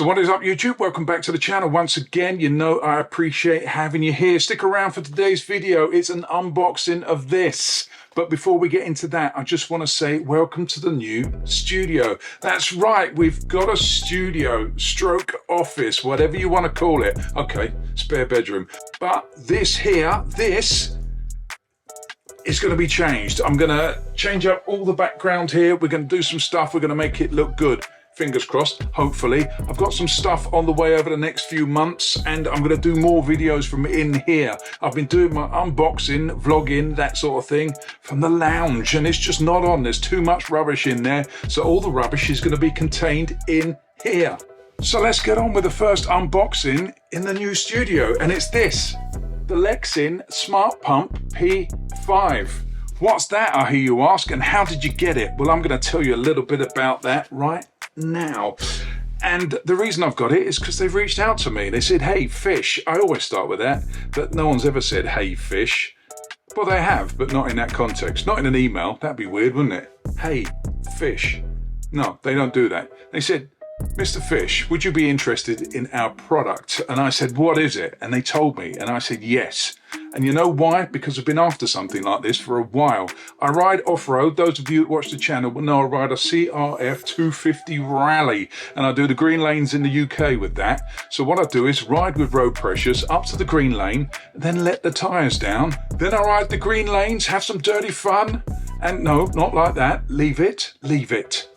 So what is up, YouTube? Welcome back to the channel once again. You know I appreciate having you here. Stick around for today's video. It's an unboxing of this. But before we get into that, I just want to say welcome to the new studio. That's right, we've got a studio, stroke office, whatever you want to call it. Okay, spare bedroom. But this here, this is going to be changed. I'm going to change up all the background here. We're going to do some stuff. We're going to make it look good. Fingers crossed, hopefully. I've got some stuff on the way over the next few months, and I'm going to do more videos from in here. I've been doing my unboxing, vlogging, that sort of thing from the lounge, and it's just not on. There's too much rubbish in there, so all the rubbish is going to be contained in here. So let's get on with the first unboxing in the new studio, and it's this, the Lexin Smart Pump P5. What's that, I hear you ask, and how did you get it? Well, I'm going to tell you a little bit about that right now. And the reason I've got it is because they've reached out to me. They said, hey, fish. I always start with that, but no one's ever said, hey, fish. Well, they have, but not in that context. Not in an email. That'd be weird, wouldn't it? Hey, fish. No, they don't do that. They said, Mr. Fish, would you be interested in our product? And I said, what is it? And they told me, and I said, yes. And you know why? Because I've been after something like this for a while. I ride off-road. Those of you that watch the channel will know I ride a CRF 250 Rally, and I do the green lanes in the UK with that. So what I do is ride with road pressures up to the green lane, then let the tyres down. Then I ride the green lanes, have some dirty fun. And no, not like that. Leave it, leave it.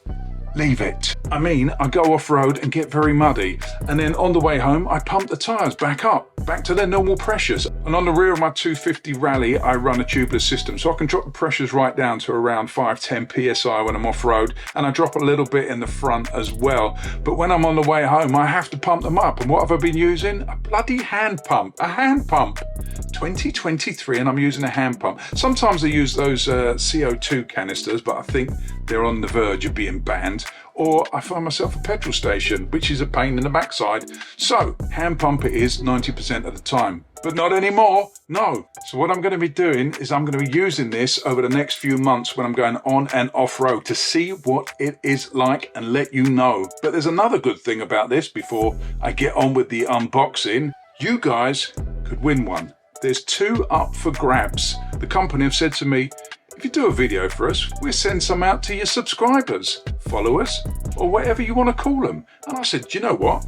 Leave it. I mean, I go off-road and get very muddy, and then on the way home I pump the tyres back up, back to their normal pressures. And on the rear of my 250 Rally I run a tubeless system, so I can drop the pressures right down to around 5-10 psi when I'm off-road, and I drop a little bit in the front as well. But when I'm on the way home I have to pump them up, and what have I been using? A bloody hand pump. A hand pump. 2023 and I'm using a hand pump. Sometimes I use those CO2 canisters, but I think they're on the verge of being banned. Or I find myself a petrol station, which is a pain in the backside. So hand pump it is 90% of the time, but not anymore, no. So what I'm going to be doing is I'm going to be using this over the next few months when I'm going on and off road to see what it is like and let you know. But there's another good thing about this before I get on with the unboxing. You guys could win one. There's 2 up for grabs. The company have said to me, if you do a video for us, we'll send some out to your subscribers, followers, or whatever you want to call them. And I said, do you know what?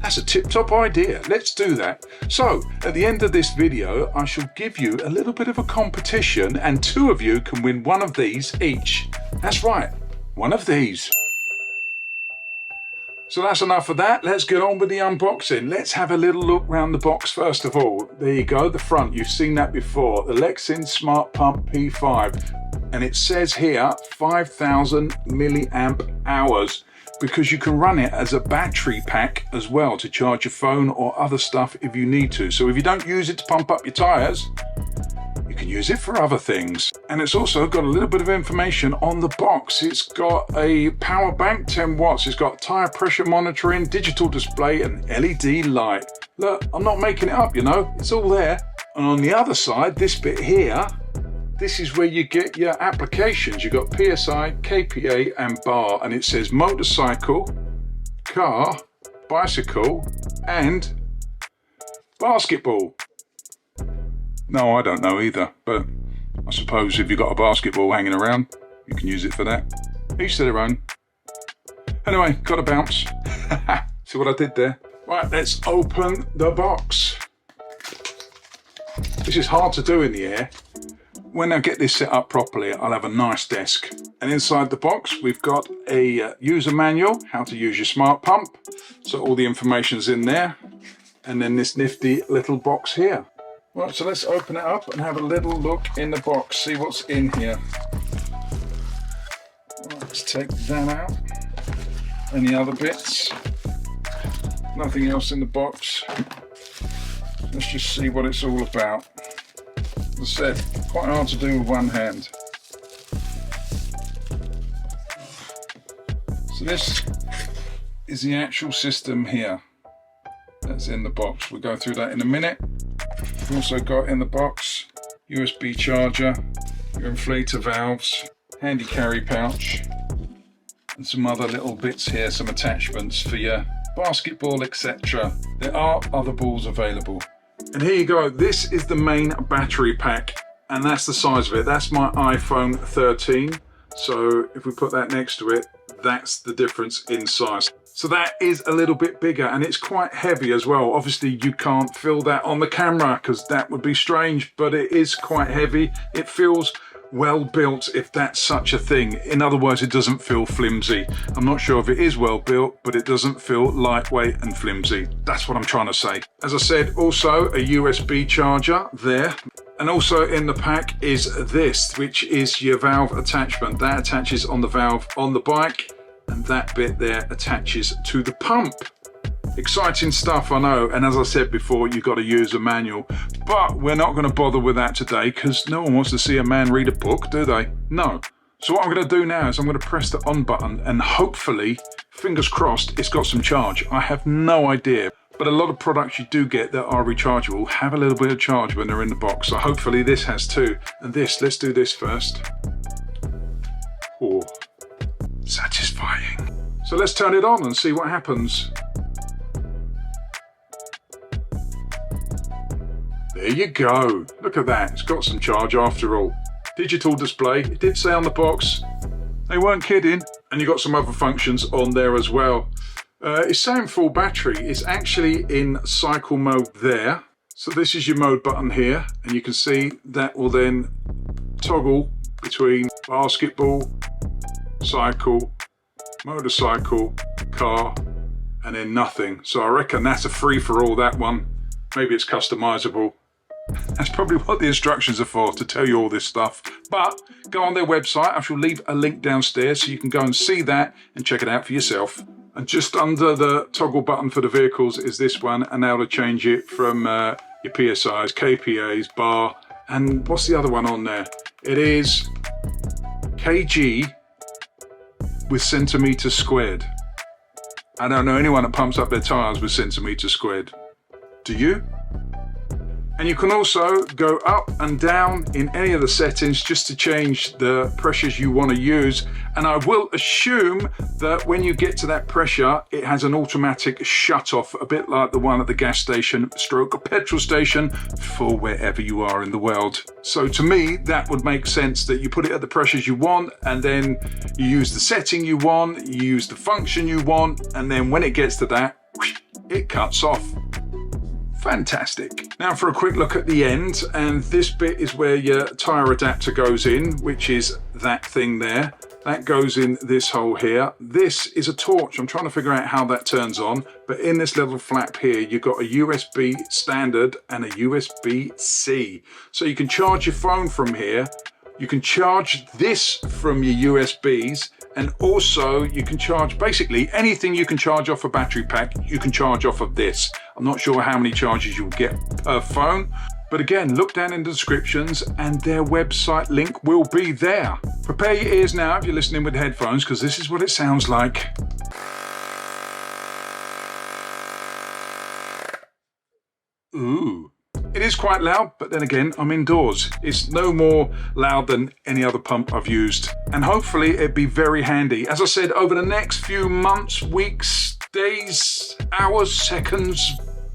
That's a tip-top idea. Let's do that. So at the end of this video, I shall give you a little bit of a competition, and 2 of you can win one of these each. That's right, one of these. So that's enough of that. Let's get on with the unboxing. Let's have a little look around the box first of all. There you go, the front. You've seen that before. The Lexin Smart Pump P5. And it says here 5,000 milliamp hours, because you can run it as a battery pack as well to charge your phone or other stuff if you need to. So if you don't use it to pump up your tyres, you can use it for other things. And it's also got a little bit of information on the box. It's got a power bank, 10 watts. It's got tyre pressure monitoring, digital display, and LED light. Look, I'm not making it up, you know, it's all there. And on the other side, this bit here, this is where you get your applications. You've got PSI, KPA, and bar, and it says motorcycle, car, bicycle, and basketball. No, I don't know either, but I suppose if you've got a basketball hanging around, you can use it for that. Each to their own. Anyway, gotta bounce. See what I did there? Right, let's open the box. This is hard to do in the air. When I get this set up properly, I'll have a nice desk. And inside the box, we've got a user manual, how to use your smart pump. So all the information's in there. And then this nifty little box here. Right, so let's open it up and have a little look in the box, see what's in here. Right, let's take that out. Any other bits? Nothing else in the box. Let's just see what it's all about. As I said, quite hard to do with one hand. So this is the actual system here that's in the box. We'll go through that in a minute. We've also got in the box USB charger, your inflator valves, handy carry pouch, and some other little bits here, some attachments for your basketball, etc. There are other balls available. And here you go, this is the main battery pack, and that's the size of it. That's my iPhone 13. So if we put that next to it, that's the difference in size. So that is a little bit bigger, and it's quite heavy as well. Obviously you can't feel that on the camera because that would be strange, but it is quite heavy. It feels well built, if that's such a thing. In other words, it doesn't feel flimsy. I'm not sure if it is well built, but it doesn't feel lightweight and flimsy. That's what I'm trying to say. As I said, also a USB charger there. And also in the pack is this, which is your valve attachment. That attaches on the valve on the bike, and that bit there attaches to the pump. Exciting stuff, I know, and as I said before, you've got to use a manual, but we're not going to bother with that today because no one wants to see a man read a book, do they? No. So what I'm going to do now is I'm going to press the on button, and hopefully, fingers crossed, it's got some charge. I have no idea, but a lot of products you do get that are rechargeable have a little bit of charge when they're in the box, so hopefully this has too. And this, let's do this first. Oh, satisfying. So let's turn it on and see what happens. There you go. Look at that. It's got some charge after all. Digital display. It did say on the box. They weren't kidding. And you got some other functions on there as well. It's saying full battery. It's actually in cycle mode there. So this is your mode button here. And you can see that will then toggle between basketball, cycle, motorcycle, car, and then nothing. So I reckon that's a free for all, that one. Maybe it's customizable. That's probably what the instructions are for, to tell you all this stuff. But go on their website. I shall leave a link downstairs so you can go and see that and check it out for yourself. And just under the toggle button for the vehicles is this one, and now to change it from your PSIs, KPAs, bar, and what's the other one on there? It is kg with centimetres squared. I don't know anyone that pumps up their tyres with centimetres squared. Do you? And you can also go up and down in any of the settings just to change the pressures you want to use. And I will assume that when you get to that pressure, it has an automatic shut off, a bit like the one at the gas station stroke petrol station for wherever you are in the world. So to me, that would make sense that you put it at the pressures you want, and then you use the setting you want, you use the function you want, and then when it gets to that, it cuts off. Fantastic. Now for a quick look at the end, and this bit is where your tyre adapter goes in, which is that thing there. That goes in this hole here. This is a torch. I'm trying to figure out how that turns on, but in this little flap here, you've got a USB standard and a USB-C. So you can charge your phone from here. You can charge this from your USBs, and also you can charge basically anything you can charge off a battery pack, you can charge off of this. I'm not sure how many charges you'll get per phone, but again, look down in the descriptions and their website link will be there. Prepare your ears now if you're listening with headphones, because this is what it sounds like. Ooh. It is quite loud, but then again, I'm indoors. It's no more loud than any other pump I've used. And hopefully it'd be very handy. As I said, over the next few months, weeks, days, hours, seconds,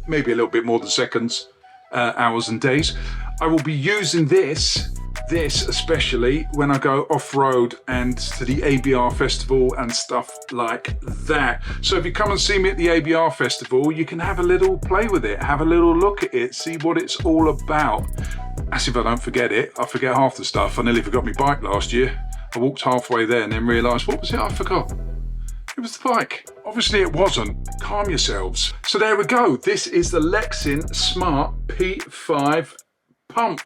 maybe a little bit more than seconds, hours and days, I will be using this especially when I go off-road and to the ABR festival and stuff like that. So if you come and see me at the ABR festival, you can have a little play with it, have a little look at it, see what it's all about. As if I don't forget it, I forget half the stuff. I nearly forgot my bike last year. I walked halfway there and then realised, what was it I forgot? It was the bike. Obviously it wasn't. Calm yourselves. So there we go. This is the Lexin Smart P5 pump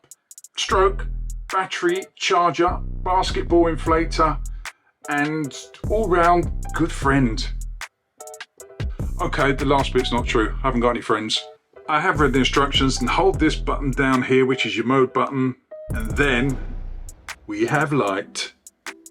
stroke battery charger, basketball inflator, and all-round good friend. Okay, the last bit's not true. I haven't got any friends. I have read the instructions, and hold this button down here, which is your mode button, and then we have light.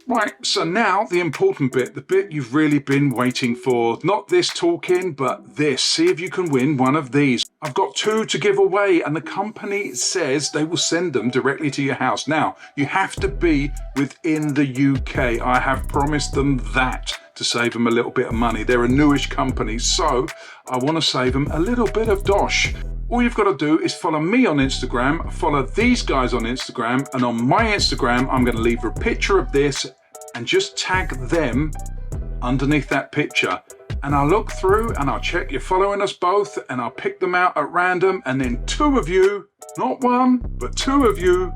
Right, so now the important bit, the bit you've really been waiting for. Not this talking, but this. See if you can win one of these. I've got 2 to give away, and the company says they will send them directly to your house. Now, you have to be within the UK. I have promised them that to save them a little bit of money. They're a newish company, so I want to save them a little bit of dosh. All you've got to do is follow me on Instagram, follow these guys on Instagram, and on my Instagram, I'm going to leave a picture of this and just tag them underneath that picture. And I'll look through and I'll check you're following us both, and I'll pick them out at random, and then 2 of you, not 1, but 2 of you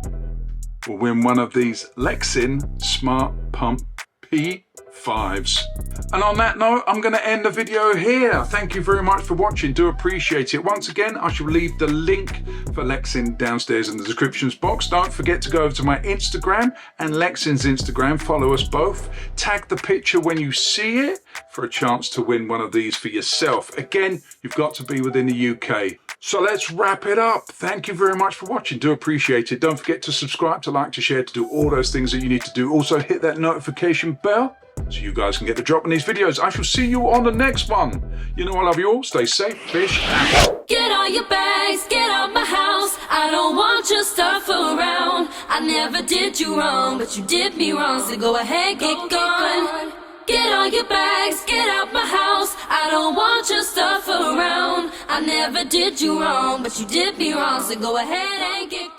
will win one of these Lexin Smart Pump P5s. And on that note, I'm going to end the video here. Thank you very much for watching. Do appreciate it. Once again, I shall leave the link for Lexin downstairs in the descriptions box. Don't forget to go over to my Instagram and Lexin's Instagram. Follow us both. Tag the picture when you see it for a chance to win one of these for yourself. Again, you've got to be within the UK. So let's wrap it up. Thank you very much for watching. Do appreciate it. Don't forget to subscribe, to like, to share, to do all those things that you need to do. Also hit that notification bell so you guys can get the drop in these videos. I shall see you on the next one. You know I love you all. Stay safe. Fish out. Get all your bags, get out my house. I don't want your stuff around. I never did you wrong, but you did me wrong. So go ahead, get gone. Get all your bags, get out my house. I don't want your stuff around. I never did you wrong, but you did me wrong. So go ahead and get gone.